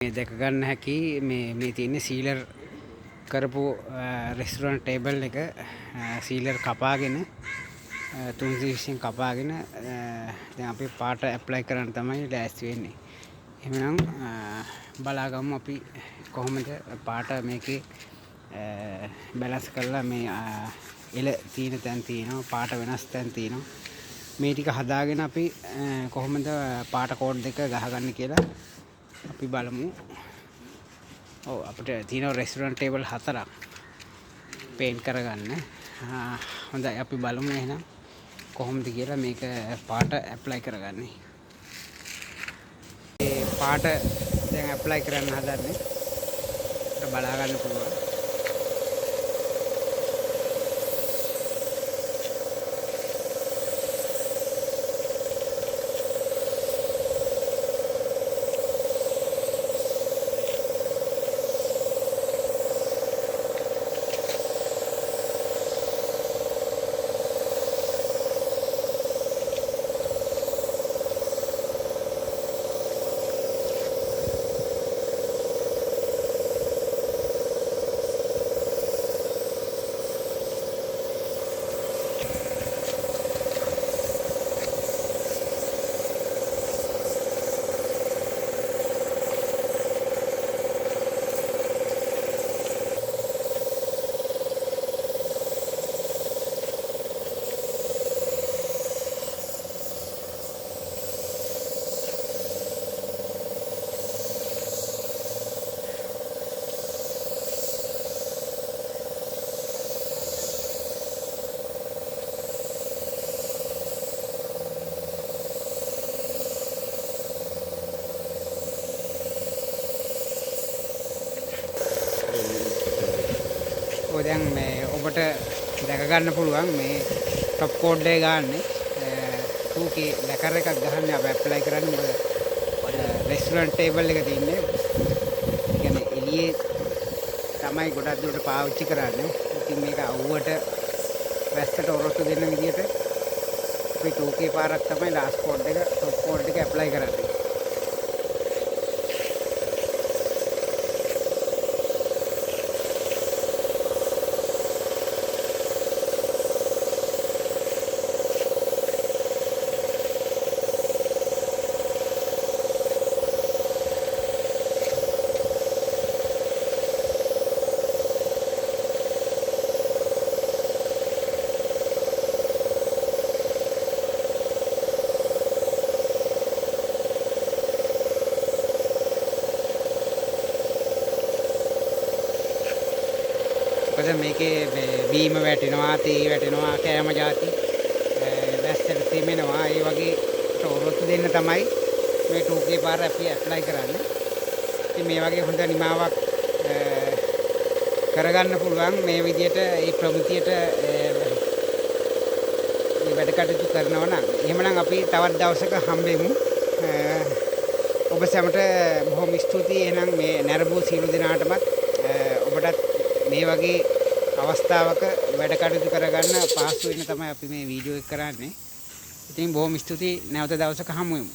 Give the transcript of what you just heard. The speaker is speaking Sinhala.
මේ දැක ගන්න හැකි මේ තියෙන්නේ සීලර් කරපු රෙස්ටුරන්ට් ටේබල් එක සීලර් කපාගෙන 320 කපාගෙන දැන් අපි පාට ඇප්ලයි කරන්න තමයි ලෑස්ති වෙන්නේ. එහෙනම් බලාගමු අපි කොහොමද පාට මේකේ බැලන්ස් කරලා මේ එළ තියෙන තැන් තියෙනවා පාට වෙනස් තැන් තියෙනවා. මේ ටික හදාගෙන අපි කොහොමද පාට කෝඩ් දෙක ගහගන්නේ කියලා අපි බලමු. ඔව් අපිට තියෙනවා රෙස්ටුරන්ට් ටේබල් 4ක් පේන්ට් කරගන්න. හොඳයි අපි බලමු එහෙනම් කොහොමද කියලා මේක පාට ඇප්ලයි කරගන්නේ. මේ පාට දැන් ඇප්ලයි කරන්න හදන්නේ. අපිට බලා ගන්න පුළුවන්. දැන් මේ ඔබට දැක ගන්න පුළුවන් මේ টপ කෝඩ් එක ගන්න 2K ලැකර් එකක් ගහන්න අපි ඇප්ලයි කරන්නේ මොකද රෙස්ටුරන්ට් ටේබල් එක තියෙන්නේ. ඒ කියන්නේ එළියේ තමයි ගොඩක් දුරට පාවිච්චි කරන්නේ. ඉතින් මේක අවුවට වැස්සට ඔරොත්තු දෙන්න විදිහට අපි 2K පාරක් තමයි ලාස්ට් කෝඩ් එක টপ කෝඩ් එක ඇප්ලයි කරන්නේ. මොකද මේකේ බීම වැටෙනවා, තේ වැටෙනවා, කෑම જાති වැස්සට තෙමෙනවා. ඒ වගේ ඔරොත්තු දෙන්න තමයි මේ 2K පාර අපි ඇප්ලයි කරන්නේ. ඉතින් මේ වගේ හොඳ නිමාවක් කරගන්න පුළුවන් මේ විදිහට ඒ ප්‍රමිතියට මේ වැඩ කටයුතු කරනවා නම්. එහෙමනම් අපි තවත් දවසක හම්බෙමු. ඔබ සැමට බොහොම ස්තුතියි. එහෙනම් මේ නැරඹූ සියලු දෙනාටමත් ඔබටත් මේ වගේ අවස්ථාවක වැඩ කටයුතු කරගන්න පහසු වෙන්න තමයි අපි මේ වීඩියෝ එක කරන්නේ. ඉතින් බොහොම ස්තුතියි. නැවත දවසක හමු වෙමු.